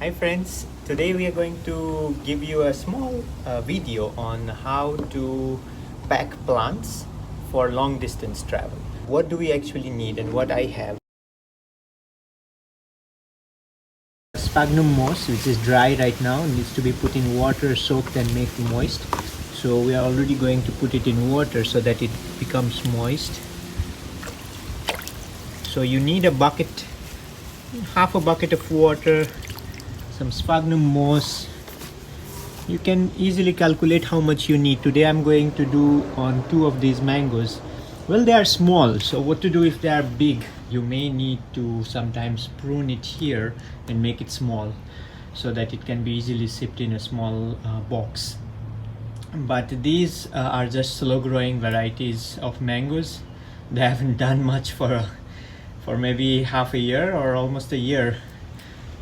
Hi friends, today we are going to give you a small video on how to pack plants for long distance travel. What do we actually need and what I have. Sphagnum moss, which is dry right now, needs to be put in water, soaked and make moist. So we are already going to put it in water so that it becomes moist. So you need a bucket, half a bucket of water, some sphagnum moss. You can easily calculate how much you need. Today I'm going to do on 2 of these mangoes. Well, they are small, so what to do if they are big? You may need to sometimes prune it here and make it small so that it can be easily sipped in a small box. But these are just slow growing varieties of mangoes. They haven't done much for maybe half a year or almost a year.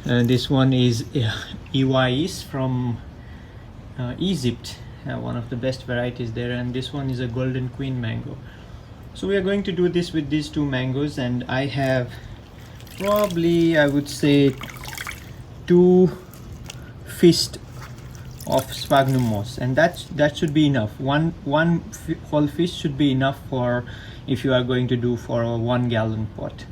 This one is EPIPHYTES from Egypt, one of the best varieties there, and this one is a golden queen mango. So we are going to do this with these 2 mangoes, and I have probably, I would say, 2 fists of sphagnum moss, and that should be enough. One whole fist should be enough for if you are going to do for a 1 gallon pot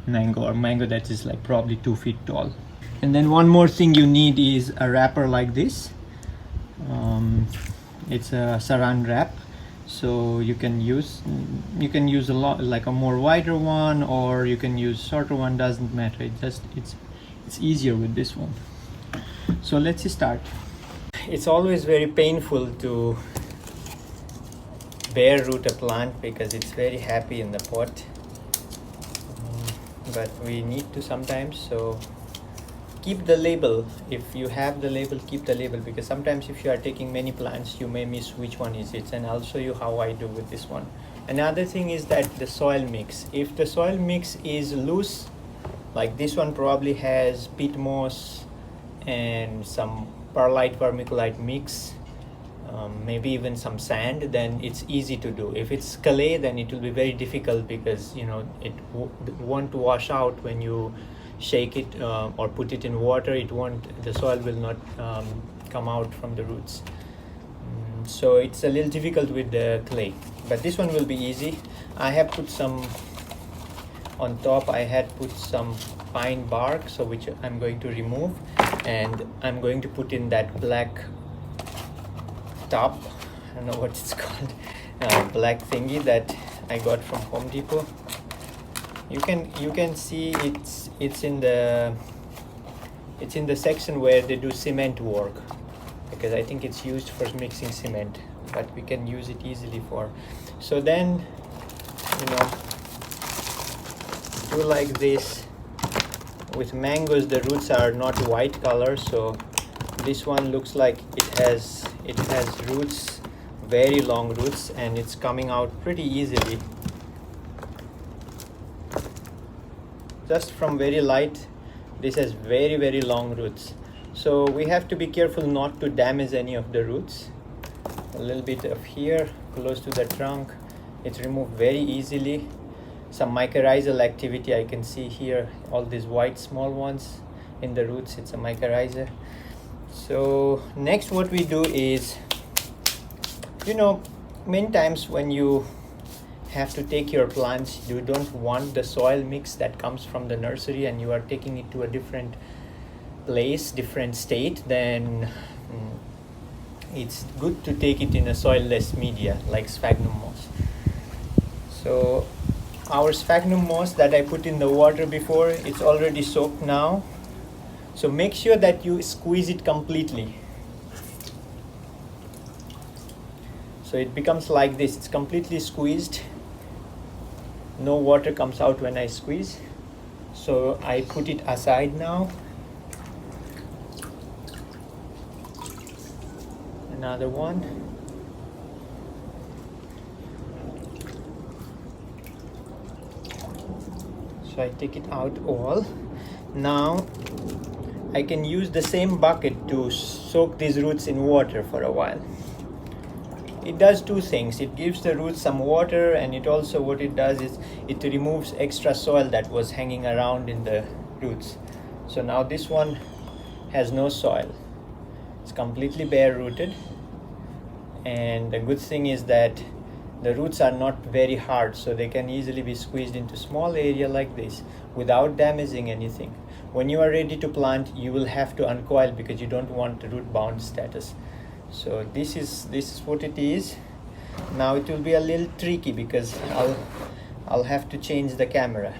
mango, or mango that is like probably 2 feet tall. And then one more thing you need is a wrapper like this. It's a SARAN wrap, so you can use a lot, like a more wider one, or you can use shorter one, doesn't matter. It's easier with this one. So let's start. It's always very painful to bare root a plant because it's very happy in the pot, but we need to sometimes. So keep the label. If you have the label, keep the label, because sometimes if you are taking many plants, you may miss which one is it, and I'll show you how I do with this one. Another thing is that the soil mix. If the soil mix is loose, like this one probably has peat moss and some perlite vermiculite mix, maybe even some sand, then it's easy to do. If it's clay, then it will be very difficult because it won't wash out when you shake it or put it in water. The soil will not come out from the roots. So it's a little difficult with the clay, but this one will be easy. I have put some on top. I had put some pine bark, so which I'm going to remove, and I'm going to put in that black top, I don't know what it's called, black thingy that I got from Home Depot. You can see it's in the section where they do cement work, because I think it's used for mixing cement, but we can use it easily for. So then do like this. With mangoes, the roots are not white color, so this one looks like it has roots, very long roots, and it's coming out pretty easily. Just from very light, this has very, very long roots. So we have to be careful not to damage any of the roots. A little bit of here, close to the trunk, it's removed very easily. Some mycorrhizal activity I can see here, all these white small ones in the roots, it's a mycorrhiza. So next what we do is, many times when you have to take your plants, you don't want the soil mix that comes from the nursery and you are taking it to a different place, different state, then it's good to take it in a soil-less media like sphagnum moss. So our sphagnum moss that I put in the water before, it's already soaked now. So make sure that you squeeze it completely. So it becomes like this, it's completely squeezed. No water comes out when I squeeze. So I put it aside now. Another one. So I take it out all. Now I can use the same bucket to soak these roots in water for a while. It does 2 things. It gives the roots some water, and it also, what it does is it removes extra soil that was hanging around in the roots. So now this one has no soil. It's completely bare rooted, and the good thing is that the roots are not very hard, so they can easily be squeezed into small area like this without damaging anything. When you are ready to plant, you will have to uncoil because you don't want the root bound status. So this is what it is. Now it will be a little tricky because I'll have to change the camera.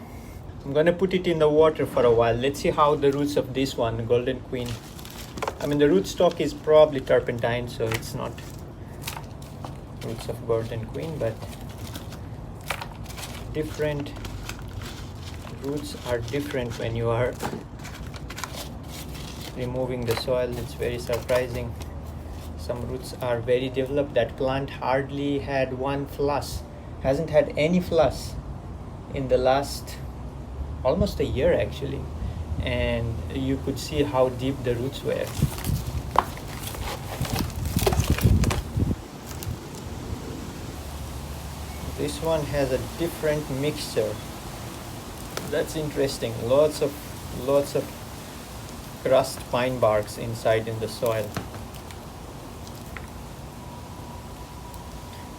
I'm gonna put it in the water for a while. Let's see how the roots of this one, Golden Queen. I mean, the rootstock is probably turpentine, so it's not roots of Golden Queen, but different roots are different when you are removing the soil. It's very surprising. Some roots are very developed. That plant hardly had one floss, hasn't had any floss in the last almost a year actually, and you could see how deep the roots were. This one has a different mixture. That's interesting. Lots of crushed pine barks inside in the soil,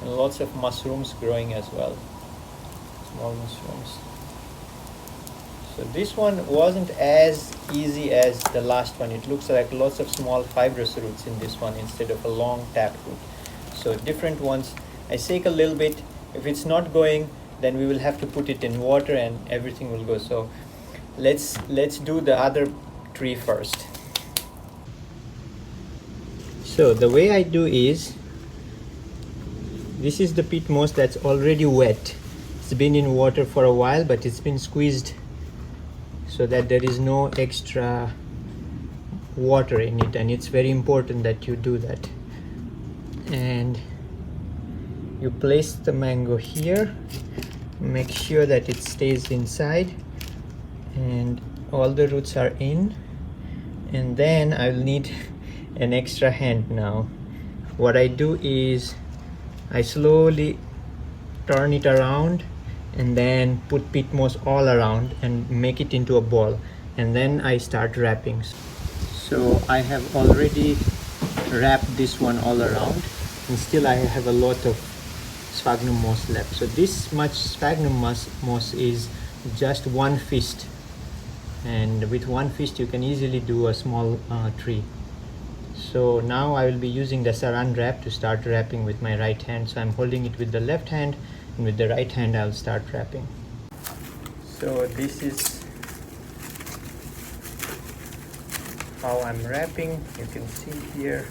and lots of mushrooms growing as well, small mushrooms. So this one wasn't as easy as the last one. It looks like lots of small fibrous roots in this one instead of a long tap root. So different ones. I shake a little bit. If it's not going, then we will have to put it in water and everything will go. So let's do the other tree first. So the way I do is, this is the peat moss that's already wet. It's been in water for a while, but it's been squeezed so that there is no extra water in it, and it's very important that you do that. And you place the mango here, make sure that it stays inside and all the roots are in, and then I'll need an extra hand now. What I do is I slowly turn it around and then put peat moss all around and make it into a ball, and then I start wrapping. So I have already wrapped this one all around, and still I have a lot of sphagnum moss left. So this much sphagnum moss is just one fist, and with one fist you can easily do a small tree. So now I will be using the SARAN wrap to start wrapping with my right hand. So I'm holding it with the left hand, and with the right hand I'll start wrapping. So this is how I'm wrapping. You can see here.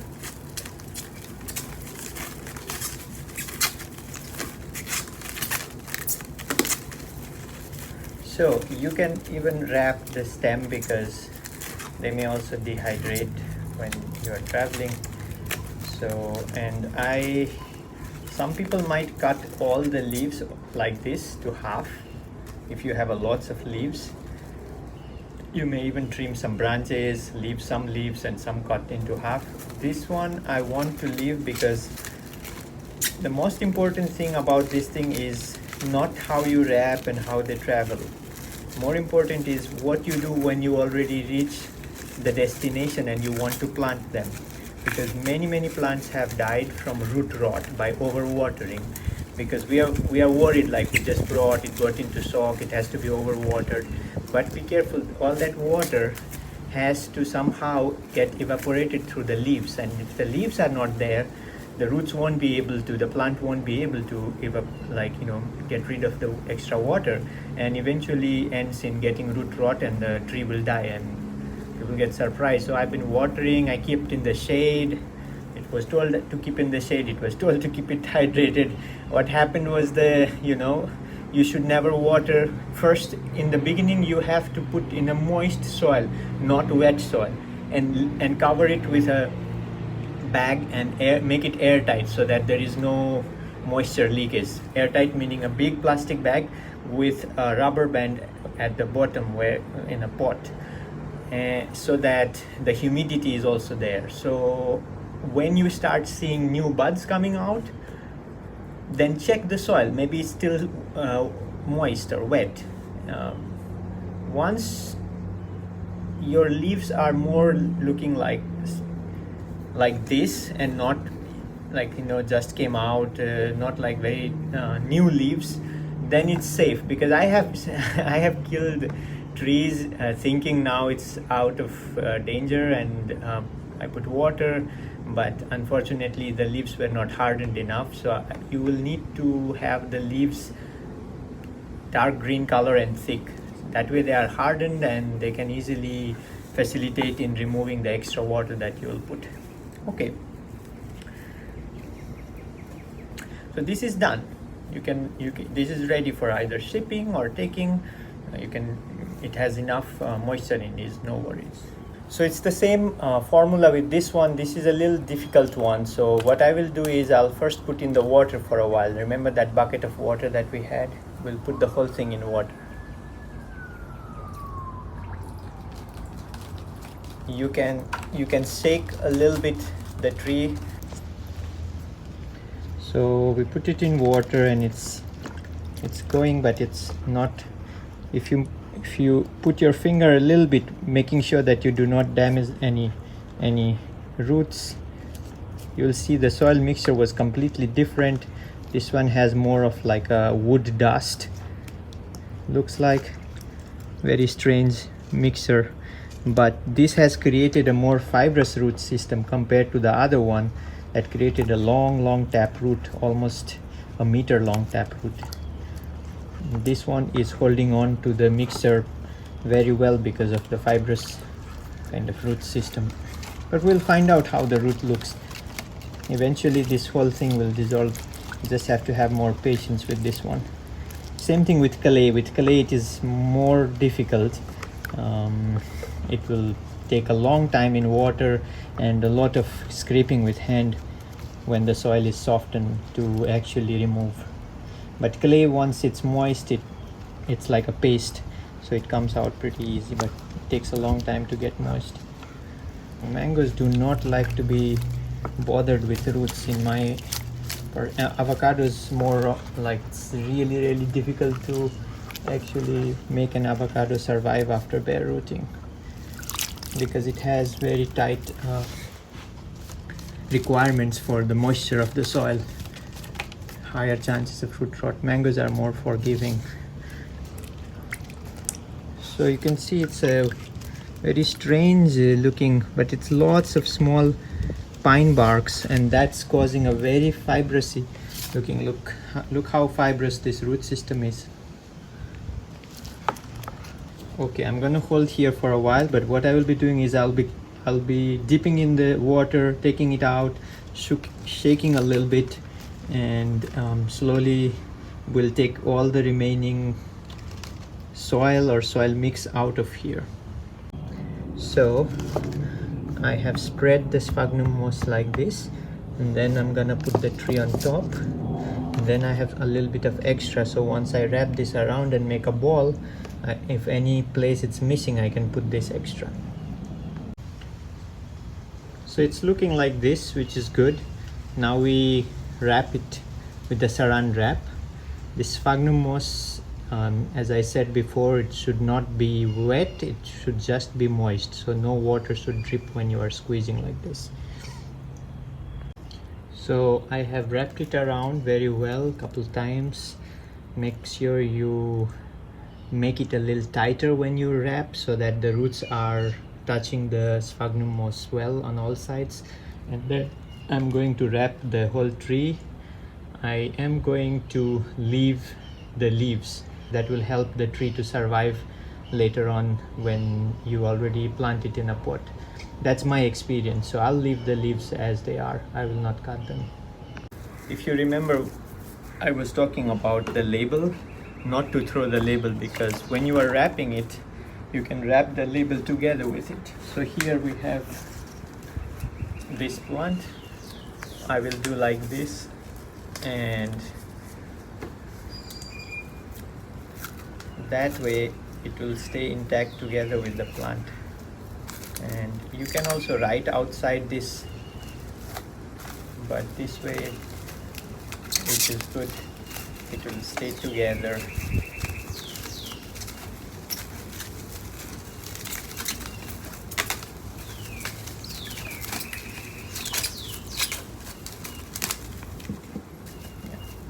So you can even wrap the stem because they may also dehydrate when you are traveling. So, and some people might cut all the leaves like this to half. If you have a lots of leaves, you may even trim some branches, leave some leaves and some cut into half. This one I want to leave because the most important thing about this thing is not how you wrap and how they travel. More important is what you do when you already reach the destination and you want to plant them, because many plants have died from root rot by overwatering, because we are worried, like we just brought it, got into shock, it has to be overwatered. But be careful, all that water has to somehow get evaporated through the leaves, and if the leaves are not there, the roots won't be able to, the plant won't be able to get rid of the extra water, and eventually ends in getting root rot, and the tree will die and people get surprised. So I've been watering, I kept in the shade. It was told to keep in the shade, it was told to keep it hydrated. What happened was you should never water. First, in the beginning, you have to put in a moist soil, not wet soil, and cover it with a bag and make it airtight so that there is no moisture leakage. Airtight meaning a big plastic bag with a rubber band at the bottom where in a pot, so that the humidity is also there. So when you start seeing new buds coming out, then check the soil, maybe it's still moist or wet. Once your leaves are more looking like this, and not like, you know, just came out, not like very new leaves, then it's safe. Because I have I have killed trees thinking now it's out of danger, and I put water, but unfortunately the leaves were not hardened enough. So you will need to have the leaves dark green color and thick. That way they are hardened and they can easily facilitate in removing the extra water that you will put. Okay, so this is done. You can this is ready for either shipping or taking. It has enough moisture in it, no worries. So it's the same formula with this one. This is a little difficult one. So what I will do is I'll first put in the water for a while. Remember that bucket of water that we had? We'll put the whole thing in water. You can shake a little bit the tree. So we put it in water and it's going, but it's not. If you put your finger a little bit, making sure that you do not damage any roots, you'll see the soil mixture was completely different. This one has more of like a wood dust, looks like. Very strange mixture, but this has created a more fibrous root system compared to the other one that created a long tap root, almost a meter long tap root. This one is holding on to the mixture very well because of the fibrous kind of root system. But we'll find out how the root looks. Eventually this whole thing will dissolve. You just have to have more patience with this one. Same thing with clay. With clay it is more difficult. It will take a long time in water and a lot of scraping with hand when the soil is softened to actually remove. But clay, once it's moist, it's like a paste, so it comes out pretty easy, but it takes a long time to get moist. Mangoes do not like to be bothered with roots. In my avocados, more like it's really difficult to actually make an avocado survive after bare rooting, because it has very tight requirements for the moisture of the soil. Higher chances of root rot. Mangoes are more forgiving. So you can see it's a very strange looking, but it's lots of small pine barks, and that's causing a very fibrous looking. Look how fibrous this root system is. Okay, I'm gonna hold here for a while, but what I will be doing is I'll be dipping in the water, taking it out, shaking a little bit, and slowly we'll take all the remaining soil or soil mix out of here. So I have spread the sphagnum moss like this, and then I'm gonna put the tree on top. Then I have a little bit of extra, so once I wrap this around and make a ball, if any place it's missing, I can put this extra. So it's looking like this, which is good. Now we wrap it with the saran wrap. This sphagnum moss, as I said before, it should not be wet, it should just be moist, so no water should drip when you are squeezing like this. So I have wrapped it around very well a couple times. Make sure you make it a little tighter when you wrap, so that the roots are touching the sphagnum moss well on all sides. And then I'm going to wrap the whole tree. I am going to leave the leaves. That will help the tree to survive later on when you already plant it in a pot. That's my experience, so I'll leave the leaves as they are. I will not cut them. If you remember, I was talking about the label, not to throw the label, because when you are wrapping it, you can wrap the label together with it. So here we have this plant. I will do like this, and that way it will stay intact together with the plant. And you can also write outside this, but this way, which is good, it will stay together.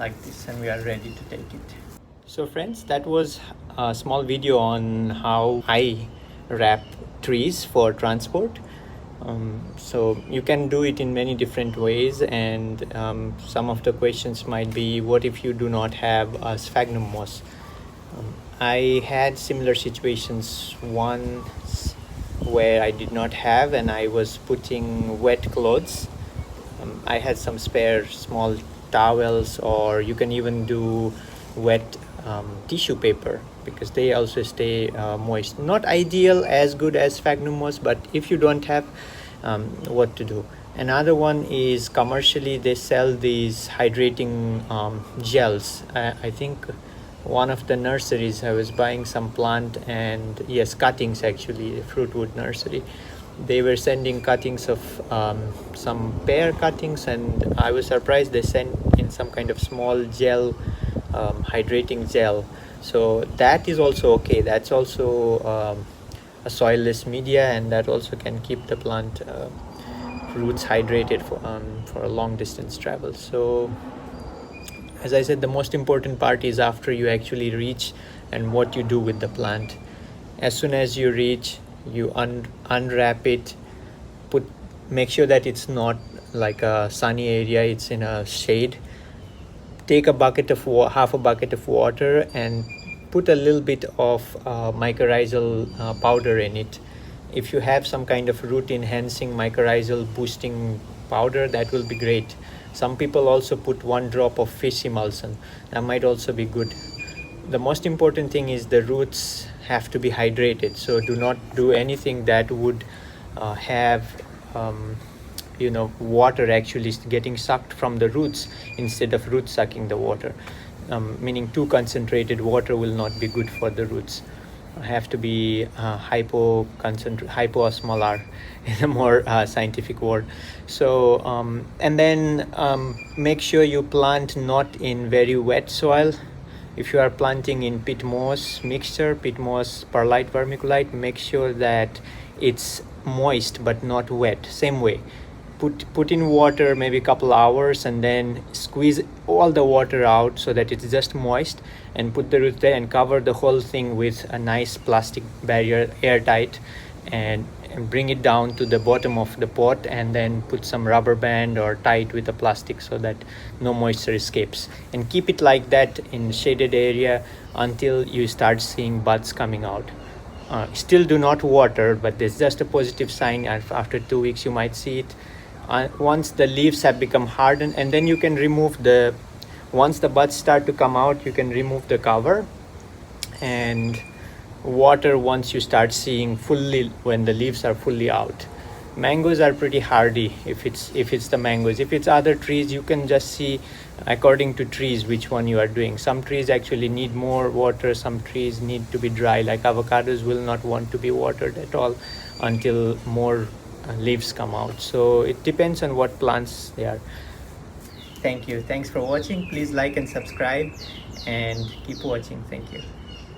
like this, and we are ready to take it. So friends, that was a small video on how I wrap trees for transport. So you can do it in many different ways, and some of the questions might be, what if you do not have a sphagnum moss? I had similar situations once where I did not have, and I was putting wet clothes. I had some spare small towels, or you can even do wet tissue paper, because they also stay moist. Not ideal as good as sphagnum moss, but if you don't have, what to do. Another one is, commercially they sell these hydrating gels. I think one of the nurseries, I was buying some plant, and yes, cuttings, actually, Fruitwood nursery, they were sending cuttings of some pear cuttings, and I was surprised they sent in some kind of small gel, hydrating gel. So that is also okay. That's also a soilless media, and that also can keep the plant roots hydrated for a long distance travel. So as I said, the most important part is after you actually reach, and what you do with the plant. As soon as you reach, you unwrap it, make sure that it's not like a sunny area, it's in a shade. Take a bucket of half a bucket of water and put a little bit of mycorrhizal powder in it. If you have some kind of root enhancing mycorrhizal boosting powder, that will be great. Some people also put 1 drop of fish emulsion. That might also be good. The most important thing is the roots have to be hydrated. So do not do anything that would have water actually getting sucked from the roots instead of roots sucking the water. Meaning too concentrated water will not be good for the roots. Have to be hypoosmolar in a more scientific word. So and then make sure you plant not in very wet soil. If you are planting in peat moss mixture, peat moss perlite vermiculite, make sure that it's moist but not wet. Same way, put in water maybe a couple hours, and then squeeze all the water out so that it's just moist, and put the roots there and cover the whole thing with a nice plastic barrier, airtight, and bring it down to the bottom of the pot, and then put some rubber band or tie it with a plastic so that no moisture escapes, and keep it like that in shaded area until you start seeing buds coming out. Still do not water, but there's just a positive sign. After 2 weeks you might see it. Once the leaves have become hardened, and then you can remove once the buds start to come out, you can remove the cover and water once you start seeing fully, when the leaves are fully out. Mangoes are pretty hardy if it's the mangoes. If it's other trees, you can just see according to trees which one you are doing. Some trees actually need more water, some trees need to be dry, like avocados will not want to be watered at all until more leaves come out. So it depends on what plants they are. Thank you. Thanks for watching. Please like and subscribe, and keep watching. Thank you.